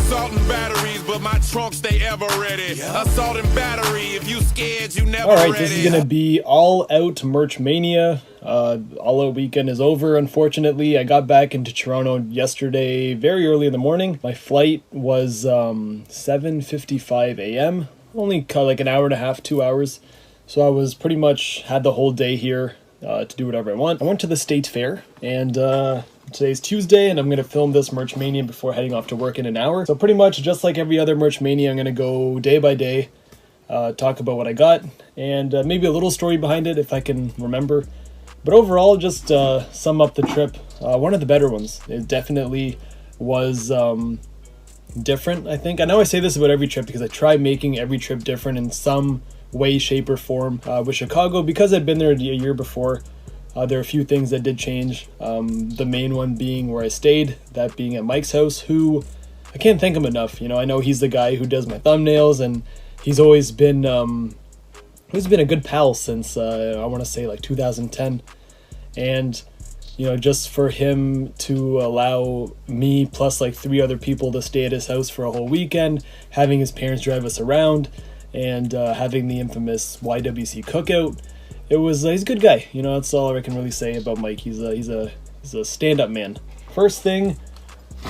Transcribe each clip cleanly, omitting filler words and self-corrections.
assault and batteries, but my trunk stay ever ready. Assault and battery, if you scared, you never ready. Alright, this is gonna be All Out Merch Mania. All Out weekend is over, unfortunately. I got back into Toronto yesterday very early in the morning. My flight was 7:55 a.m. Only like an hour and a half, 2 hours. So I was pretty much had the whole day here to do whatever I want. I went to the State Fair, and today's Tuesday, and I'm going to film this Merch Mania before heading off to work in an hour. So pretty much just like every other Merch Mania, I'm going to go day by day, talk about what I got, and maybe a little story behind it if I can remember. But overall, just sum up the trip. One of the better ones. It definitely was different, I think. I know I say this about every trip because I try making every trip different in some way, shape, or form. With Chicago, because I'd been there a year before, there are a few things that did change. The main one being where I stayed, that being at Mike's house, who I can't thank him enough. You know, I know he's the guy who does my thumbnails, and he's always been a good pal since I want to say like 2010. And you know, just for him to allow me plus like 3 other people to stay at his house for a whole weekend, having his parents drive us around, and having the infamous YWC cookout. He's a good guy. You know, that's all I can really say about Mike. He's a stand-up man. First thing,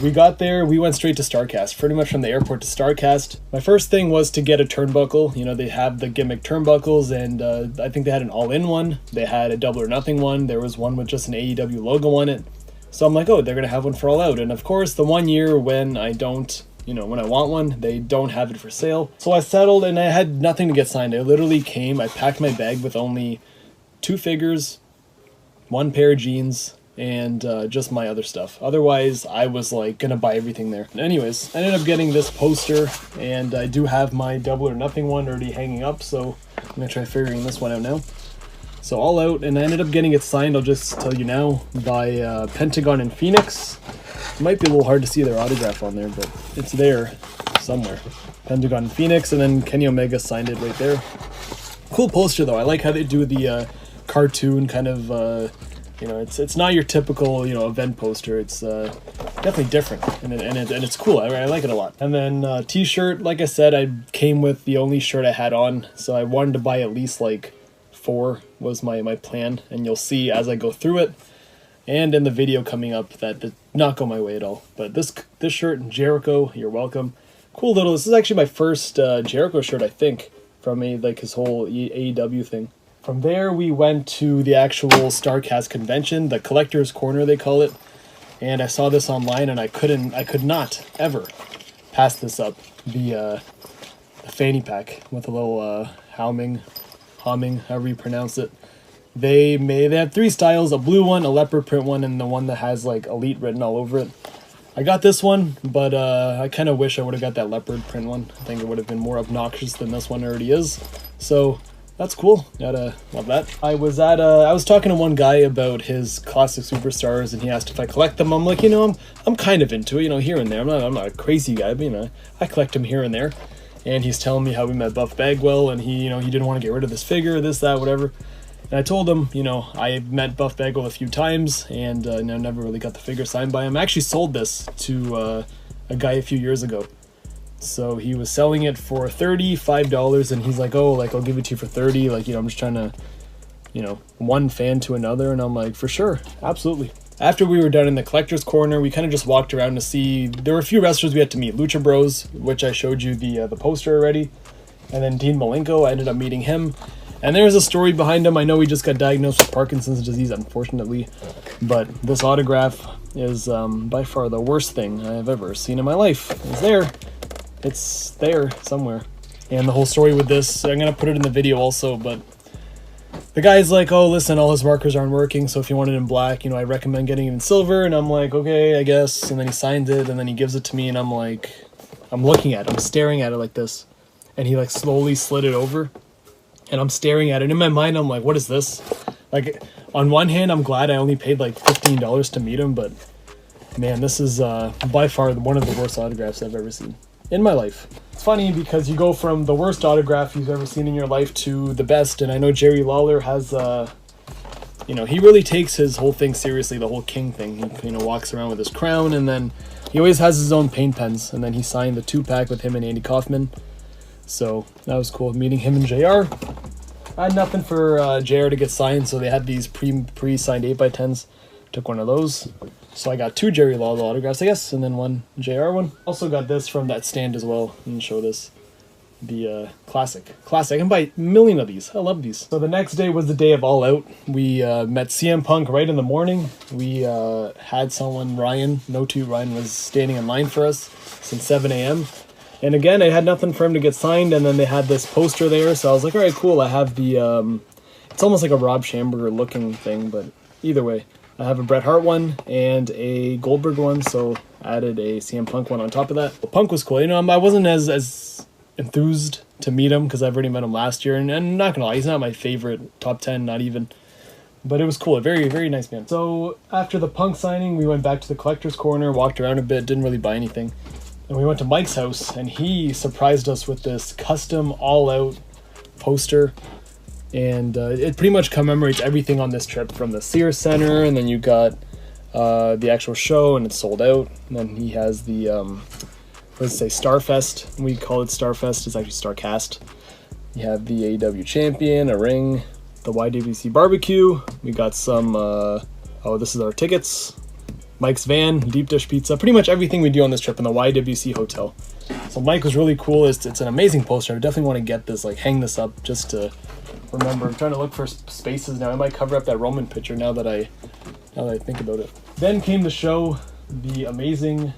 we got there, we went straight to StarCast, pretty much from the airport to StarCast. My first thing was to get a turnbuckle. You know, they have the gimmick turnbuckles, and I think they had an all-in one. They had a Double or Nothing one. There was one with just an AEW logo on it. So I'm like, oh, they're going to have one for All Out. And of course, the one year when I don't, you know, when I want one, they don't have it for sale. So I settled, and I had nothing to get signed. I literally came, I packed my bag with only 2 figures, 1 pair of jeans, and just my other stuff. Otherwise, I was like gonna buy everything there. Anyways, I ended up getting this poster, and I do have my Double or Nothing one already hanging up, so I'm gonna try figuring this one out now. So All Out, and I ended up getting it signed, I'll just tell you now, by Pentagon and Phoenix. It might be a little hard to see their autograph on there, but it's there somewhere. Pentagon and Phoenix, and then Kenny Omega signed it right there. Cool poster though. I like how they do the cartoon kind of, you know, it's not your typical, you know, event poster. It's definitely different, and it's cool. I like it a lot. And then t-shirt, like I said, I came with the only shirt I had on, so I wanted to buy at least like 4 was my plan, and you'll see as I go through it and in the video coming up that did not go my way at all. But this shirt, Jericho, you're welcome. Cool little. This is actually my first Jericho shirt, I think, from like his whole AEW thing. From there, we went to the actual StarCast convention, the Collector's Corner, they call it. And I saw this online, and I could not ever pass this up. The fanny pack with a little humming, however you pronounce it. They had 3 styles: a blue one, a leopard print one, and the one that has like Elite written all over it. I got this one, but I kind of wish I would have got that leopard print one. I think it would have been more obnoxious than this one already is. So that's cool. Gotta love that. I was talking to one guy about his classic superstars, and he asked if I collect them. I'm like, you know, I'm kind of into it, you know, here and there. I'm not a crazy guy, but you know, I collect them here and there. And he's telling me how we met Buff Bagwell, and he didn't want to get rid of this figure, this, that, whatever. And I told him, you know, I met Buff Bagwell a few times, and never really got the figure signed by him. I actually sold this to a guy a few years ago. So he was selling it for $35, and he's like, oh, like, I'll give it to you for $30. Like, you know, I'm just trying to, you know, one fan to another. And I'm like, for sure, absolutely. After we were done in the Collector's Corner, we kind of just walked around to see, there were a few wrestlers we had to meet. Lucha Bros, which I showed you the poster already. And then Dean Malenko, I ended up meeting him. And there's a story behind him. I know he just got diagnosed with Parkinson's disease, unfortunately. But this autograph is by far the worst thing I've ever seen in my life. It's there somewhere. And the whole story with this, I'm going to put it in the video also, but the guy's like, oh, listen, all his markers aren't working, so if you want it in black, you know, I recommend getting it in silver. And I'm like, okay, I guess. And then he signed it, and then he gives it to me, and I'm like, I'm looking at it, I'm staring at it like this. And he like slowly slid it over, and I'm staring at it. In my mind, I'm like, what is this? Like, on one hand, I'm glad I only paid like $15 to meet him, but man, this is by far one of the worst autographs I've ever seen in my life. It's funny because you go from the worst autograph you've ever seen in your life to the best, and I know Jerry Lawler has, you know, he really takes his whole thing seriously, the whole king thing. He, you know, walks around with his crown, and then He always has his own paint pens, and then he signed the 2-pack with him and Andy Kaufman. So that was cool, meeting him and JR. I had nothing for JR to get signed, so they had these pre-signed 8x10s. Took one of those. So I got 2 Jerry Lawler autographs, I guess, and then 1 JR one. Also got this from that stand as well. And show this. The classic. I can buy a million of these. I love these. So the next day was the day of All Out. We met CM Punk right in the morning. We had someone, Ryan, Ryan was standing in line for us since 7 a.m. And again, I had nothing for him to get signed, and then they had this poster there, so I was like, all right, cool. I have the, it's almost like a Rob Schamberger looking thing, but either way. I have a Bret Hart one and a Goldberg one, so I added a CM Punk one on top of that. Punk was cool. You know, I wasn't as enthused to meet him because I've already met him last year, and I'm not gonna lie, he's not my favorite top 10, not even. But it was cool, a very, very nice man. So after the Punk signing, we went back to the collector's corner, walked around a bit, didn't really buy anything. And we went to Mike's house, and he surprised us with this custom all-out poster. And it pretty much commemorates everything on this trip, from the Sears Center, and then you got the actual show, and it's sold out. And then he has the, let's say, Starfest. We call it Starfest. It's actually Starcast. You have the AEW champion, a ring, the YWC barbecue. We got some, this is our tickets. Mike's van, deep dish pizza, pretty much everything we do on this trip in the YWC hotel. So Mike was really cool. It's an amazing poster. I definitely want to get this, like hang this up just to remember. I'm trying to look for spaces now. I might cover up that Roman picture now that I think about it. Then came the show, the amazing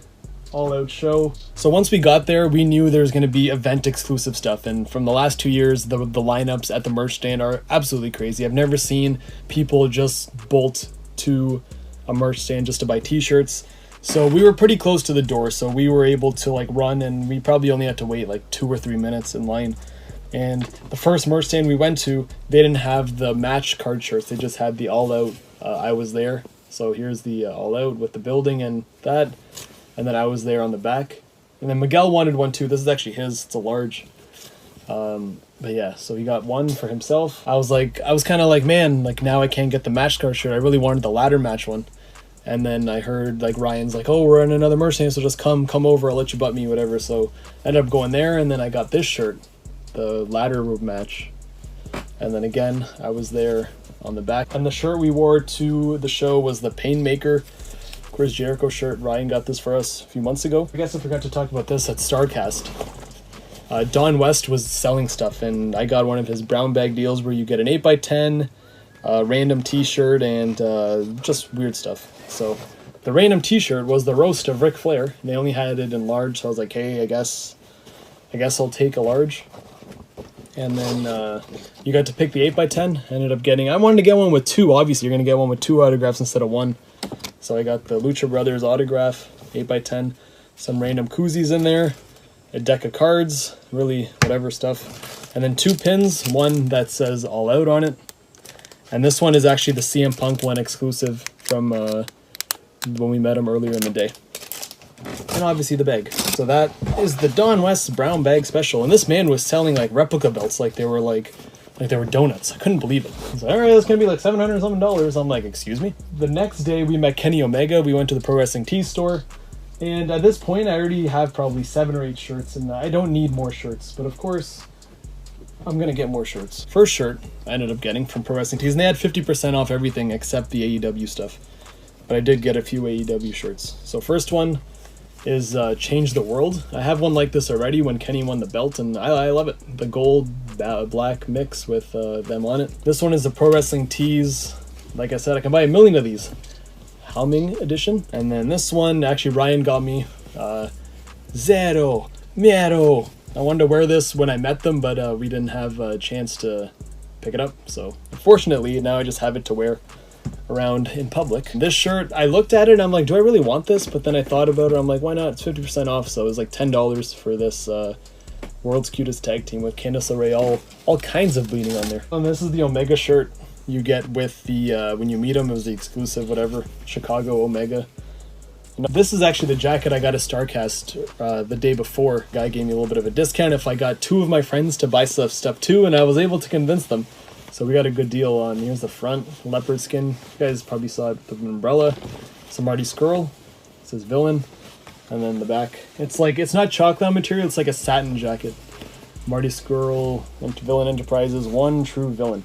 All Out show. So once we got there, we knew there was going to be event exclusive stuff. And from the last 2 years, the lineups at the merch stand are absolutely crazy. I've never seen people just bolt to a merch stand just to buy t-shirts. So we were pretty close to the door, so we were able to like run, and we probably only had to wait like 2 or 3 minutes in line. And the first merch stand we went to, they didn't have the match card shirts, they just had the All Out I Was There. So here's the All Out with the building and that, and then I Was There on the back. And then Miguel wanted one too. This is actually his, it's a large. But yeah, so he got one for himself. I was kind of like, man, like now I can't get the match card shirt. I really wanted the ladder match one. And then I heard like Ryan's like, oh, we're in another merch stand, so just come over, I'll let you butt me, whatever. So I ended up going there, and then I got this shirt, the ladder match. And then again, I Was There on the back. And the shirt we wore to the show was the Painmaker Chris Jericho shirt. Ryan got this for us a few months ago. I guess I forgot to talk about this at Starcast. Don West was selling stuff, and I got one of his brown bag deals where you get an 8x10, random t-shirt, and just weird stuff. So the random t-shirt was the roast of Ric Flair. They only had it in large, so I was like, hey, I guess I'll take a large. And then you got to pick the 8x10. Ended up getting, I wanted to get one with 2. Obviously, you're going to get one with 2 autographs instead of 1. So I got the Lucha Brothers autograph, 8x10, some random koozies in there, a deck of cards, really whatever stuff, and then 2 pins, one that says All Out on it, and this one is actually the CM Punk one exclusive from when we met him earlier in the day. And obviously the bag. So that is the Don West brown bag special, and this man was selling like replica belts like they were donuts. I couldn't believe it. He's like, all right, it's gonna be like $700 something. I'm like, excuse me? The next day we met Kenny Omega. We went to the Pro Wrestling Tees store. And at this point, I already have probably 7 or 8 shirts, and I don't need more shirts. But of course, I'm going to get more shirts. First shirt I ended up getting from Pro Wrestling Tees, and they had 50% off everything except the AEW stuff. But I did get a few AEW shirts. So first one is Change the World. I have one like this already when Kenny won the belt, and I love it. The gold, black mix with them on it. This one is the Pro Wrestling Tees. Like I said, I can buy a million of these. Helming edition. And then this one, actually Ryan got me Zero Miero. I wanted to wear this when I met them, but we didn't have a chance to pick it up. So unfortunately, now I just have it to wear around in public. This shirt, I looked at it and I'm like, do I really want this? But then I thought about it, I'm like, why not? It's 50% off. So it was like $10 for this World's Cutest Tag Team with Candice LeRae, all kinds of bleeding on there. And this is the Omega shirt you get with the, when you meet him, it was the exclusive, whatever, Chicago Omega. And this is actually the jacket I got at StarCast the day before. Guy gave me a little bit of a discount if I got 2 of my friends to buy stuff too, and I was able to convince them. So we got a good deal on, here's the front, leopard skin. You guys probably saw it with an umbrella. Some Marty Skrull, it says villain. And then the back, it's like, it's not chocolate material, it's like a satin jacket. Marty Squirrel, Villain Enterprises, One True Villain.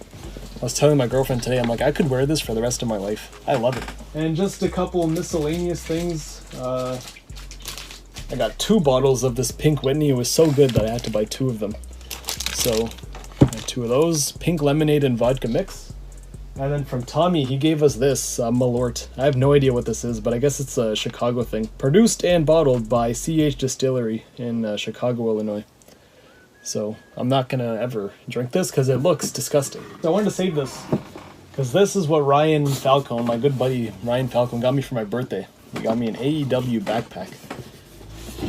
I was telling my girlfriend today, I'm like, I could wear this for the rest of my life. I love it. And just a couple miscellaneous things. I got 2 bottles of this Pink Whitney. It was so good that I had to buy 2 of them. So, I had 2 of those. Pink lemonade and vodka mix. And then from Tommy, he gave us this, Malort. I have no idea what this is, but I guess it's a Chicago thing. Produced and bottled by CH Distillery in Chicago, Illinois. So, I'm not gonna ever drink this because it looks disgusting. So I wanted to save this, because this is what Ryan Falcone, my good buddy Ryan Falcone, got me for my birthday. He got me an AEW backpack.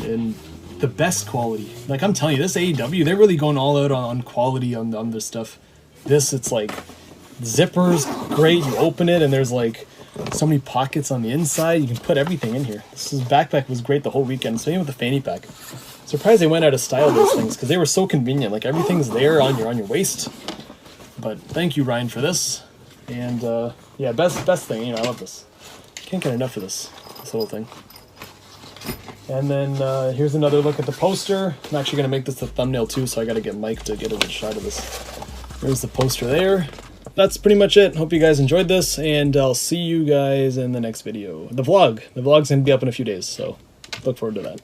And the best quality. Like, I'm telling you, this AEW, they're really going all out on quality on this stuff. This, it's like... Zipper's great. You open it and there's like so many pockets on the inside. You can put everything in here. This backpack was great the whole weekend. Same with the fanny pack. Surprised they went out of style those things because they were so convenient. Like everything's there on your waist. But thank you, Ryan, for this. And yeah, best thing. You know, I love this. Can't get enough of this little thing. And then here's another look at the poster. I'm actually gonna make this the thumbnail too, so I gotta get Mike to get a good shot of this. There's the poster there. That's pretty much it. Hope you guys enjoyed this, and I'll see you guys in the next video. The vlog's gonna be up in a few days, so look forward to that.